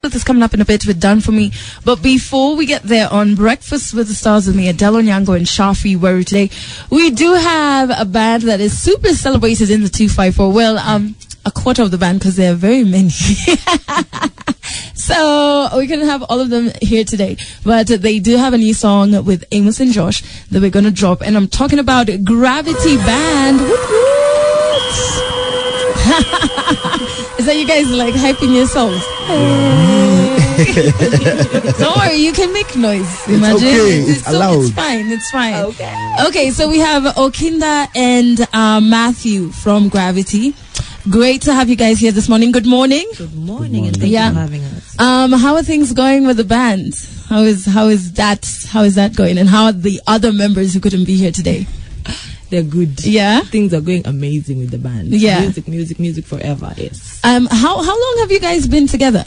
That's coming up in a bit with Done For Me. But before we get there, on Breakfast with the Stars with me, Adele Onyango and Shafi Weru today, we do have a band that is super celebrated in the 254. Well, a quarter of the band, because there are very many. So we couldn't have all of them here today, but they do have a new song with Amos and Josh that we're going to drop, and I'm talking about Gravitti Band. Is that you guys like hyping yourselves? Don't worry, you can make noise. Imagine. It's allowed. It's fine. It's fine. Okay, so we have Okinda and Matthew from Gravitti. Great to have you guys here this morning. Good morning. Good morning, and thank you for having us. How are things going with the band? How is that going? And how are the other members who couldn't be here today? They're good. Yeah. Things are going amazing with the band. Yeah. Music forever. Yes. How long have you guys been together?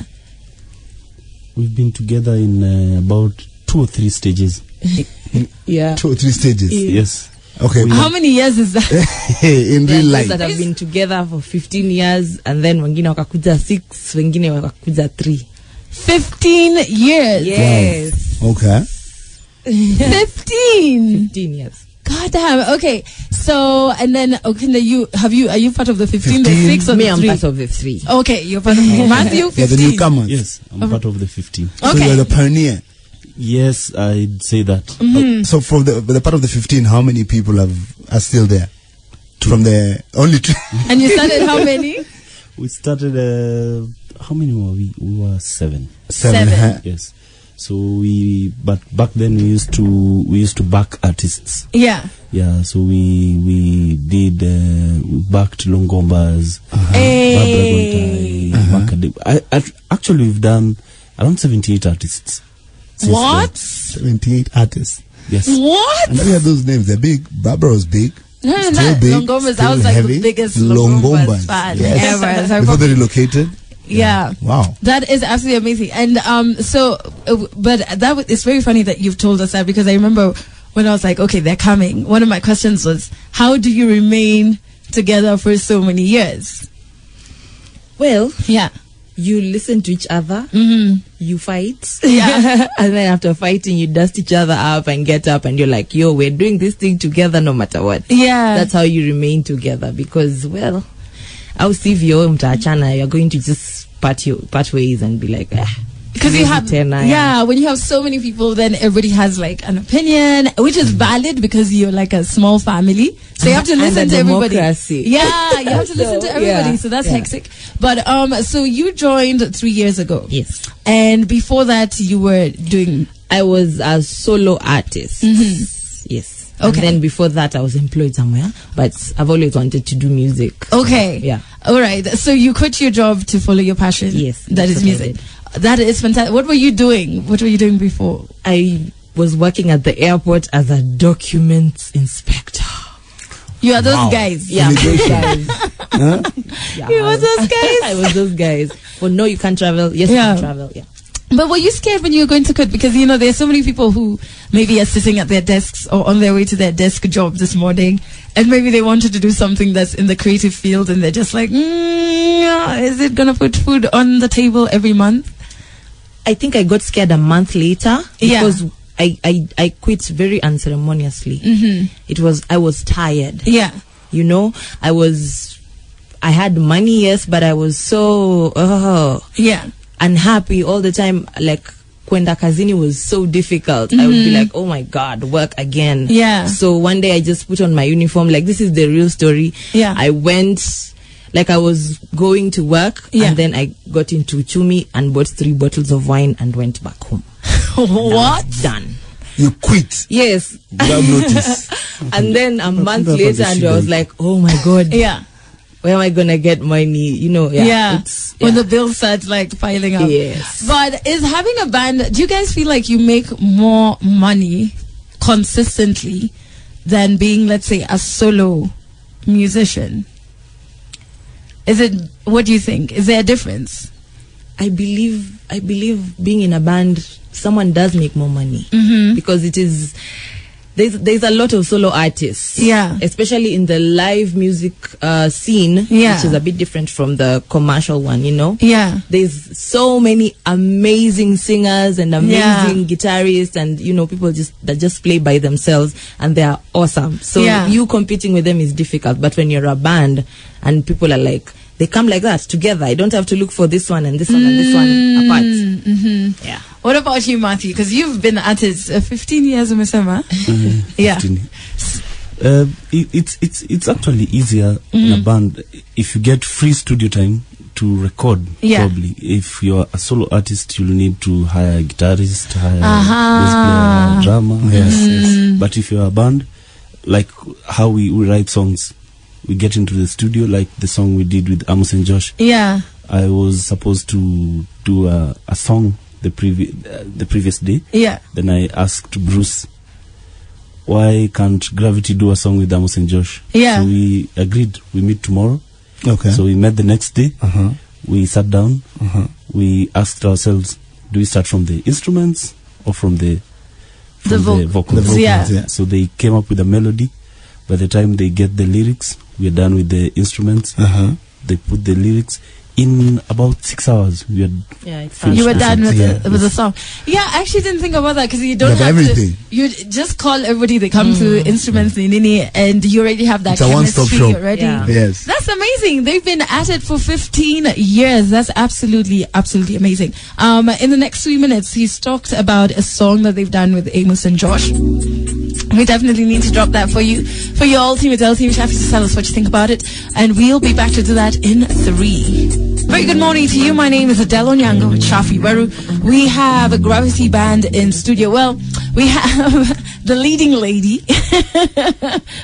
We've been together in about 2 or 3 stages. Yeah. 2 or 3 stages. Yes. Okay. How many years is that? In real life. That have been together for 15 years, and then wengine wakakuja 6, wengine wakakuja 3. 15 years. Yes. Wow. Okay. 15 years. God damn. Okay. So, and then Okinda, are you part of the 15, the 6 or Me, the I'm 3? part of the 3. Okay, you're part of Matthew. 15. Yeah, the newcomers. Yes, I'm part of the 15. So Okay. you're the pioneer. Yes, I'd say that. So from the part of the 15, how many people are still there? From the only 2. And you started how many? We started, how many were we? We were 7. 7. huh? Yes. So but back then we used to back artists. Yeah. Yeah, so we did, we backed Longombas, Hey. actually we've done around 78 artists. since What? 78 artists. Yes. What? And we have those names. They're big. Barbara was big. No, Still big. Longombas. I Still was like heavy. the biggest Longombas. Longombas fan Yes. ever. So Before they relocated. yeah. Wow. That is absolutely amazing. And but it's very funny that you've told us that, because I remember when I was like, okay, they're coming. One of my questions was, how do you remain together for so many years? Well, Yeah. you listen to each other, you fight, Yeah. and then after fighting, you dust each other up and get up, and you're like, yo, we're doing this thing together no matter what. Yeah. That's how you remain together, because, well, I'll see if you're going to just part ways and be like, Because you have, when you have so many people, then everybody has like an opinion, which is valid because you're like a small family. So you have to listen to everybody. Democracy. Yeah, you have to listen to everybody. So that's hectic. But so you joined 3 years ago. Yes. And before that, you were doing. I was a solo artist. Yes. Okay. And then before that, I was employed somewhere, but I've always wanted to do music. Okay. Yeah. All right. So you quit your job to follow your passion. Yes. That is music. That is fantastic. What were you doing? What were you doing before? I was working at the airport as a documents inspector. You are those guys. Yeah, those guys. Yeah, You were those guys. I was those guys. Well, no, you can't travel. Yes, you can travel. Yeah. But were you scared when you were going to quit? Because, there's so many people who maybe are sitting at their desks or on their way to their desk job this morning, and maybe they wanted to do something that's in the creative field, and they're just like, is it going to put food on the table every month? I think I got scared a month later because I quit very unceremoniously. I was tired. Yeah. I had money, yes, but I was so unhappy all the time. Like, kwenda kazini was so difficult. I would be like, oh my God, work again. Yeah. So one day I just put on my uniform, like, this is the real story. Yeah. I went, like, I was going to work, and then I got into Chumi and bought 3 bottles of wine and went back home. What? Done. You quit. Yes. Without notice. And then a month later, and I was like, oh my God. Yeah. Where am I gonna get money? When the bills start like piling up. Yes. But is having a band, do you guys feel like you make more money consistently than being, let's say, a solo musician? What do you think? Is there a difference? I believe being in a band, someone does make more money because it is there's a lot of solo artists. Yeah. Especially in the live music scene, Yeah. which is a bit different from the commercial one, you know? Yeah. There's so many amazing singers and amazing guitarists and, you know, people that just play by themselves and they are awesome. So you competing with them is difficult. But when you're a band and people are like, they come like that together. I don't have to look for this one and this one and this one apart. Mm-hmm. Yeah. What about you, Matthew? Because you've been at it 15 years, Umesema. Yeah. 15. It's actually easier in a band if you get free studio time to record. Probably if you're a solo artist, you'll need to hire a guitarist, hire a bass player, drummer. Yes. But if you're a band, like how we write songs, we get into the studio, like the song we did with Amos Josh. Yeah. I was supposed to do a song the previous day. Yeah. Then I asked Bruce, why can't Gravitti do a song with Amos and Josh? Yeah. So we agreed we meet tomorrow. Okay. So we met the next day. We sat down. We asked ourselves, do we start from the instruments or from the vocals? Yeah. So they came up with a melody. By the time they get the lyrics, we are done with the instruments. They put the lyrics. In about 6 hours, we had you were done with the song. Yeah, I actually didn't think about that because you don't have everything. You just call everybody. They come to instruments, and you already have that It's a one-stop chemistry shop. already. Yeah. Yes. That's amazing. They've been at it for 15 years. That's absolutely amazing. In the next 3 minutes, he's talked about a song that they've done with Amos and Josh. We definitely need to drop that for you. For your ultimate team, you have to tell us what you think about it. And we'll be back to do that in 3. Very good morning to you. My name is Adele Onyango with Shafi Weru. We have a Gravitti band in studio. Well, we have the leading lady,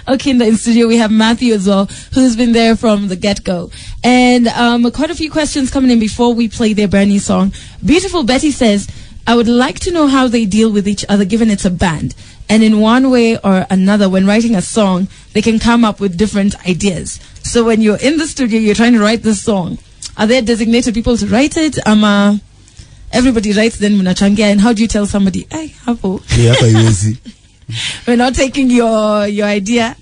Okinda, in studio. We have Matthew as well, who's been there from the get-go. And quite a few questions coming in before we play their brand new song. Beautiful Betty says, I would like to know how they deal with each other, given it's a band. And in one way or another, when writing a song, they can come up with different ideas. So when you're in the studio, you're trying to write this song. Are there designated people to write it? Everybody writes, then munachangia. And how do you tell somebody, hey, hapo? We're not taking your idea.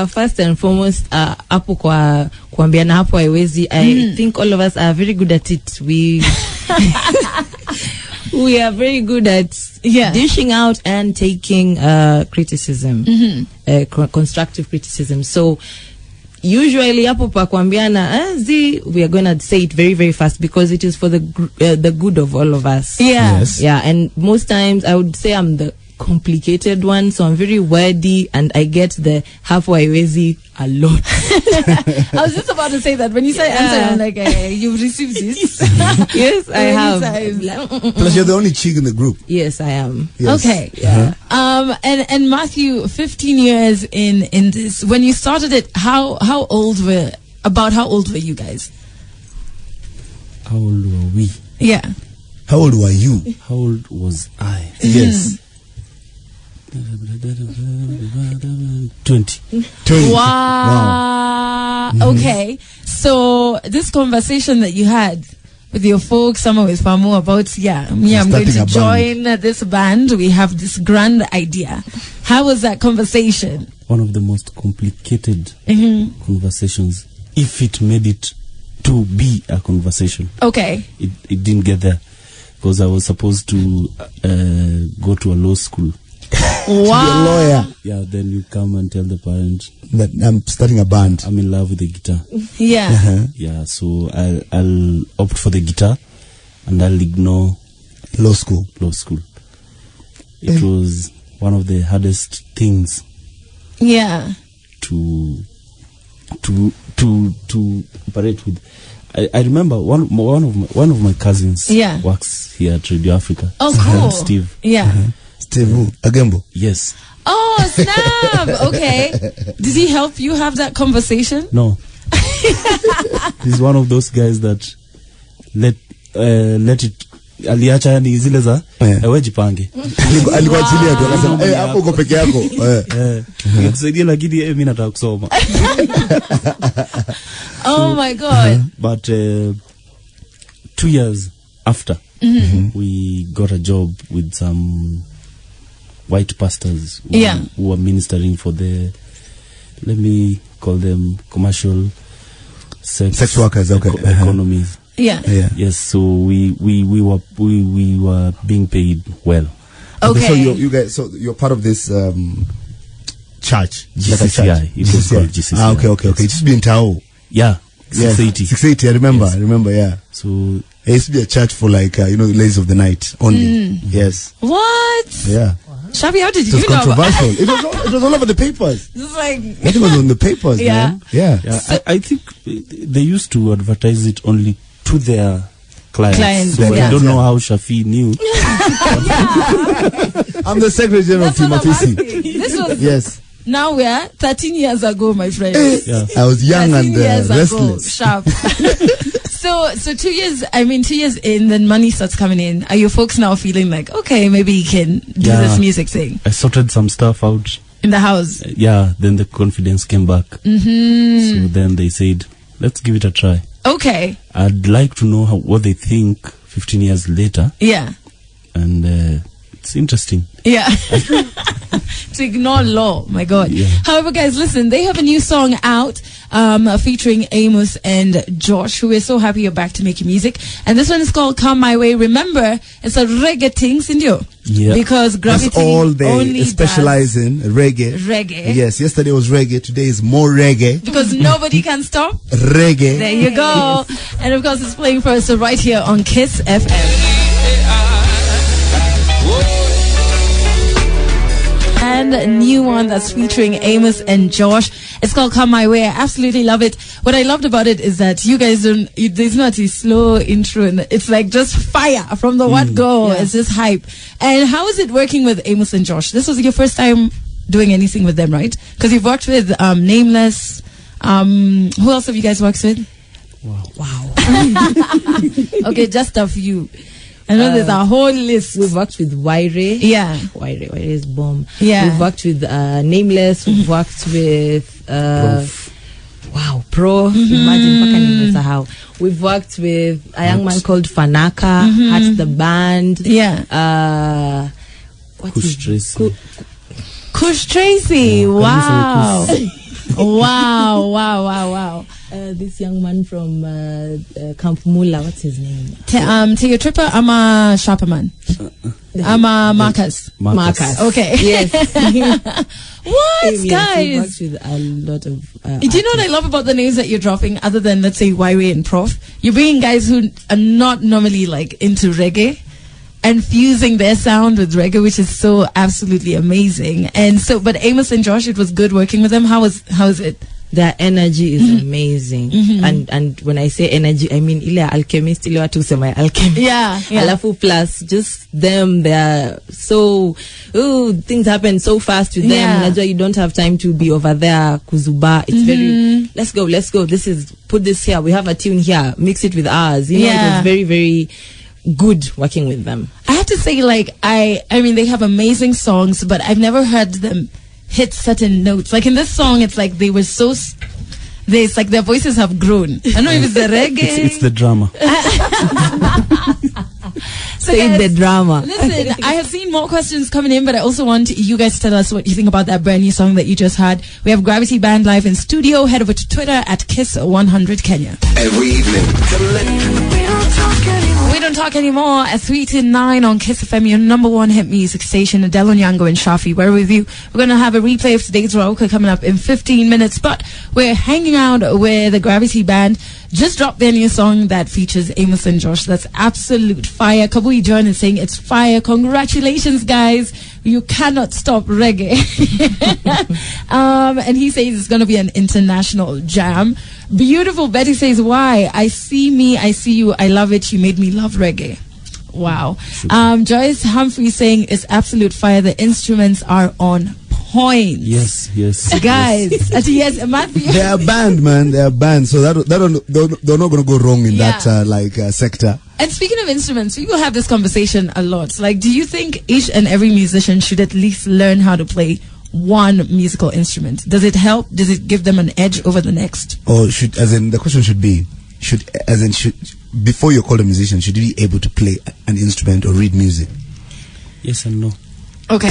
First and foremost, hapo kwa kuambiana hapo haiwezi. I think all of us are very good at it. We are very good at dishing out and taking criticism, constructive criticism. So usually hapo pa kuambiana we are going to say it very, very fast because it is for the good of all of us. Yes. Yeah, and most times I would say I'm the complicated one, so I'm very wordy and I get the halfway wezi a lot. I was just about to say that when you say answer, I'm like, you've received this. Yes, I have. Plus, you're the only chick in the group. Yes, I am. Yes. Okay. Yeah. And Matthew, 15 years in this. When you started it, how old were you guys? How old were we? Yeah. How old were you? How old was I? Yes. 20. Wow. Okay. So this conversation that you had with your folks, someone with Famu about, I'm going to join this band. We have this grand idea. How was that conversation? One of the most complicated conversations, if it made it to be a conversation. Okay. It didn't get there because I was supposed to go to a law school. Wow. To be a lawyer. Yeah, then you come and tell the parents that I'm starting a band. I'm in love with the guitar. Yeah. Yeah, so I'll opt for the guitar and I'll ignore law school. It was one of the hardest things. Yeah. To operate with. I remember one of my cousins works here at Radio Africa. Oh, cool. Steve. Yeah. Steve Agembo. Yes. Oh, snap. Okay. Did he help you have that conversation? No. He's one of those guys that let it aliacha yani zile za wewe jipange. Alikuwa chini yake akasema hapo uko peke yako. Nikusaidia lakini mimi nataka kusoma. Oh my God. But 2 years after we got a job with some white pastors who are ministering for the, let me call them commercial sex workers, economies. Yeah. Yes. So we were being paid well. Okay. So you guys, so you're part of this church, GCCI. It was called GCCI. Okay. It used to be in Tao. Yeah. 680. 680. I remember. Yeah. So it used to be a church for like ladies of the night only. Yes. What? Yeah. Shabi, how did you know? It was controversial. It was all over the papers. It's like it was on the papers, man. Yeah. So, I think they used to advertise it only to their clients. So I don't know how Shafi knew. I'm the Secretary General of Timothy. This was yes. Now we are 13 years ago, my friend. I was young and restless. Sharp. So 2 years, 2 years in, then money starts coming in. Are your folks now feeling like, okay, maybe you can do this music thing? I sorted some stuff out. In the house? Then the confidence came back. Mm-hmm. So then they said, let's give it a try. Okay. I'd like to know what they think 15 years later. Yeah. And it's interesting. Yeah. To ignore law, my God. Yeah. However, guys, listen, they have a new song out featuring Amos and Josh, who we're so happy you're back to making music. And this one is called Come My Way. Remember, it's a reggae thing, Sindio. Yeah. Because Gravitti that's all they specialize in, reggae. Reggae. Yes, yesterday was reggae, today is more reggae. Because nobody can stop. Reggae. There you go. Yes. And of course, it's playing for us right here on Kiss FM. And a new one that's featuring Amos and Josh. It's called Come My Way. I absolutely love it. What I loved about it is that you guys there's not a slow intro, and it's like just fire from the word go. Yeah. It's just hype. And how is it working with Amos and Josh? This was your first time doing anything with them, right? Because you've worked with Nameless. Who else have you guys worked with? Wow. Okay, just a few. I know there's a whole list. We've worked with Waire. Yeah. Waire is bomb. Yeah. We've worked with Nameless. We've worked with Pro. Imagine how. We've worked with a young man called Fanaka. At the band. Yeah. Kush Tracy. Kush Tracy. Wow. Wow. This young man from Camp Mula, what's his name? Teo Tripper, I'm a Sharperman. I'm a Marcus. Okay. Yes. What, guys? He works with a lot of do you know what I love about the names that you're dropping, other than, let's say, Waire and Prof? You're bringing guys who are not normally like into reggae and fusing their sound with reggae, which is so absolutely amazing. And so, but Amos and Josh, it was good working with them. How is it? Their energy is amazing. And when I say energy, I mean ile alchemist, ile watu sema alchemist. Yeah. Alafu plus just them, they're so things happen so fast with them. Unajua, you don't have time to be over there kuzuba. It's very let's go. Put this here. We have a tune here. Mix it with ours. You know, it was very, very good working with them. I have to say, like, I mean, they have amazing songs, but I've never heard them hit certain notes. Like in this song, it's like they were so it's like their voices have grown. I don't know if it's the reggae. It's the drama. So guys, the drama. Listen, I have seen more questions coming in, but I also want you guys to tell us what you think about that brand new song that you just heard. We have Gravitti Band live in studio. Head over to Twitter at Kiss100 Kenya. Every evening. We don't talk anymore at 3 to 9 on Kiss FM, your number one hit music station. Adele Onyango and Shafi, we're with you. We're going to have a replay of today's Roka coming up in 15 minutes, but we're hanging out with the Gravitti Band. Just dropped their new song that features Amos and Josh. That's absolute fire. Kabui John is saying it's fire. Congratulations, guys. You cannot stop reggae. And he says it's going to be an international jam. Beautiful. Betty says, why? I see me, I see you, I love it. You made me love reggae. Wow. Joyce Humphrey saying it's absolute fire. The instruments are on point. Yes. Guys. Yes, Matthew. They are band, man. They are band. So they're not going to go wrong in that sector. And speaking of instruments, people have this conversation a lot. Like, do you think each and every musician should at least learn how to play one musical instrument? Does it help? Does it give them an edge over the next? Or the question should be, before you're called a musician, should you be able to play an instrument or read music? Yes and no. Okay.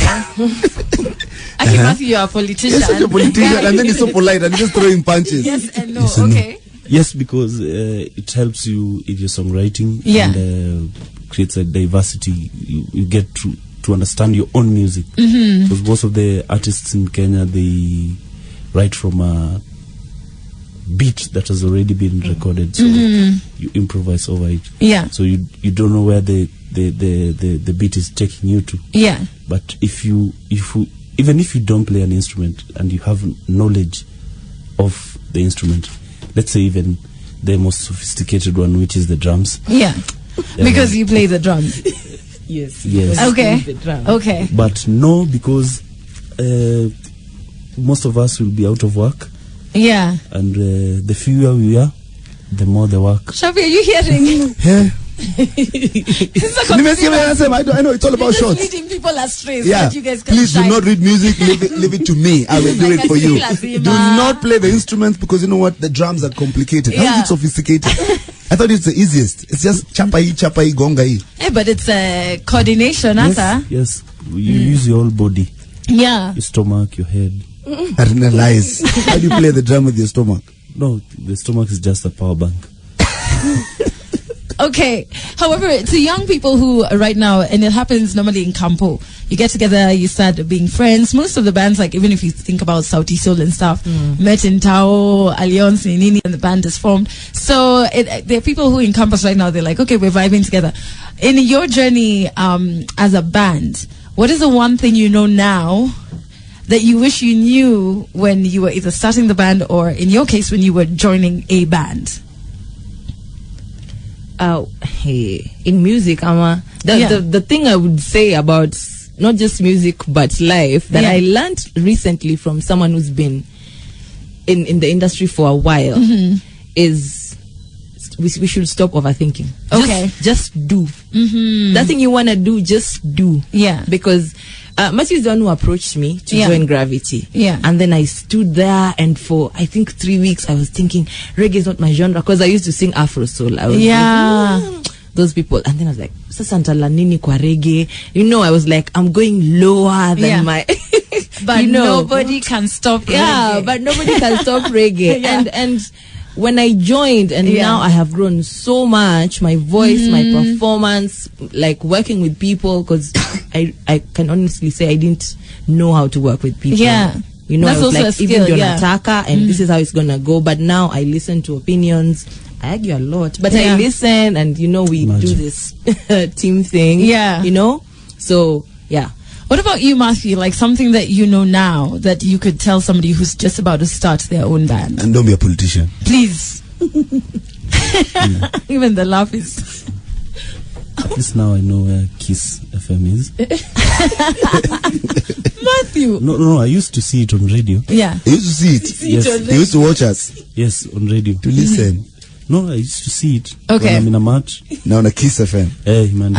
Actually, Matthew, you're a politician. You're such a politician, and then he's so polite and he's just throwing punches. Yes and no. Yes and no. Okay. Yes, because it helps you in your songwriting. Yeah. And creates a diversity. You get to understand your own music. Mm-hmm. Because most of the artists in Kenya, they write from a beat that has already been recorded, so you improvise over it. Yeah. So you don't know where the beat is taking you to. Yeah. But even if you don't play an instrument and you have knowledge of the instrument, let's say even the most sophisticated one, which is the drums. Yeah. Because you play the drums. Yes. Okay. Okay. But no, because most of us will be out of work. Yeah. And the fewer we are, the more the work. Shafi, are you hearing? Yeah. I know it's all about just shots. leading people astray so Yeah. that you guys can Please do shine. not read music. Leave it to me. I will do Like it for a you. Lazima. Do not play the instruments, because you know what? The drums are complicated. How Yeah. is it sophisticated? I thought it's the easiest. It's just chapai, gongai. Hey, but it's coordination, Asa. Yes. You use your whole body, Yeah. your stomach, your head. Arena lies. How do you play the drum with your stomach? No, the stomach is just a power bank. Okay. However, to young people who right now, and it happens normally in Campo, you get together, you start being friends. Most of the bands, like even if you think about Sauti Sol and stuff, met in Tao, Alliance, Nini, and the band is formed. So there are people who in campus right now, they're like, okay, we're vibing together. In your journey as a band, what is the one thing you know now that you wish you knew when you were either starting the band or, in your case, when you were joining a band? Hey, in music, the thing I would say about not just music but life that I learned recently from someone who's been in the industry for a while is we should stop overthinking. Okay. Just do. That thing you want to do, just do. Yeah. Because Matthew is the one who approached me to join Gravitti. Yeah. And then I stood there, and for I think 3 weeks I was thinking reggae is not my genre, because I used to sing Afro soul. I was like, those people. And then I was like, sasa ntala nini kwa reggae? You know, I was like, I'm going lower than my but you know, nobody can stop reggae. But nobody can stop reggae. And when I joined, and now I have grown so much, my voice, my performance, like working with people, because I can honestly say I didn't know how to work with people. Yeah. You know, That's I was also like, a skill, even Jonataka, and this is how it's gonna go. But now I listen to opinions. I argue a lot, but I listen, and you know, we do this team thing. Yeah. You know? So, yeah. What about you, Matthew? Like something that you know now that you could tell somebody who's just about to start their own band? And don't be a politician. Please. Even the laugh is... At least now I know where Kiss FM is. Matthew. No, I used to see it on radio. Yeah. He used to see it. Yes. He used to watch us. Yes, on radio. To listen. No, I used to see it. Okay. When I'm in a match. Now on a Kiss FM. Hey, man.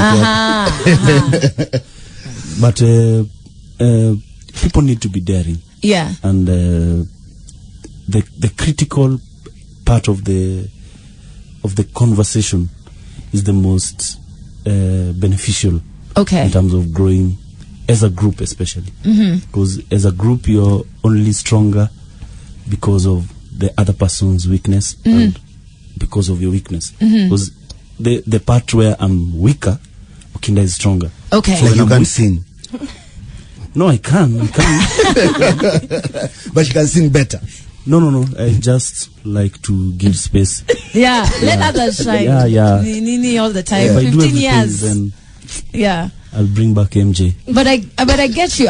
But people need to be daring. Yeah. And the critical part of the conversation is the most beneficial. Okay. In terms of growing as a group, especially because as a group you're only stronger because of the other person's weakness and because of your weakness. Because the part where I'm weaker, Okinda is stronger. Okay. So like you can't sing. No, I can. But you can sing better. No. I just like to give space. Yeah. Let others shine. Yeah. Nini all the time. If I do 15 everything, years. then Yeah. I'll bring back MJ. But I get you.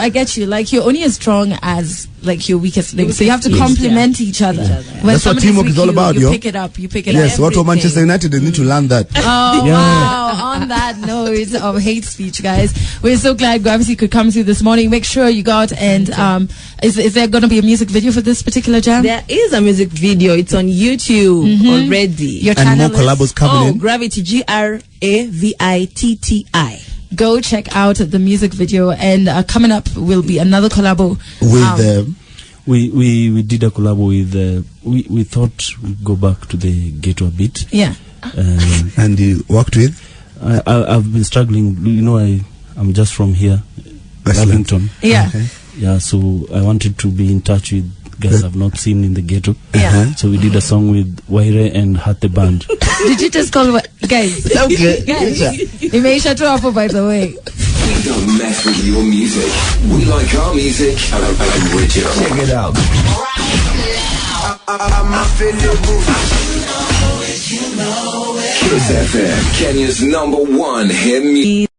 Like, you're only as strong as like your weakest link. So you have to complement each other. When That's what teamwork is all about, you yo. pick it up. You pick it Yes, up. what for Manchester United, they need to learn that. Oh, wow. On that note of hate speech, guys, we're so glad Gravitti could come through this morning. Make sure you go out and is there going to be a music video for this particular jam? There is a music video. It's on YouTube already. Your And more channel is- collabos coming in. Gravitti, Gravitti. Go check out the music video, and coming up will be another collabo With We did a collabo with we thought we'd go back to the ghetto a bit. Yeah. and you worked with? I've been struggling. You know, I'm just from here. Wellington. Yeah. Okay. Yeah, so I wanted to be in touch with guys I've not seen in the ghetto. Yeah. So we did a song with Waire and Hate Band. Did you just call guys? Okay. Guys. Imeisha tu hapo, by the way. We don't mess with your music. We like our music and original. Check it out. Kiss FM, Kenya's #1 hit music.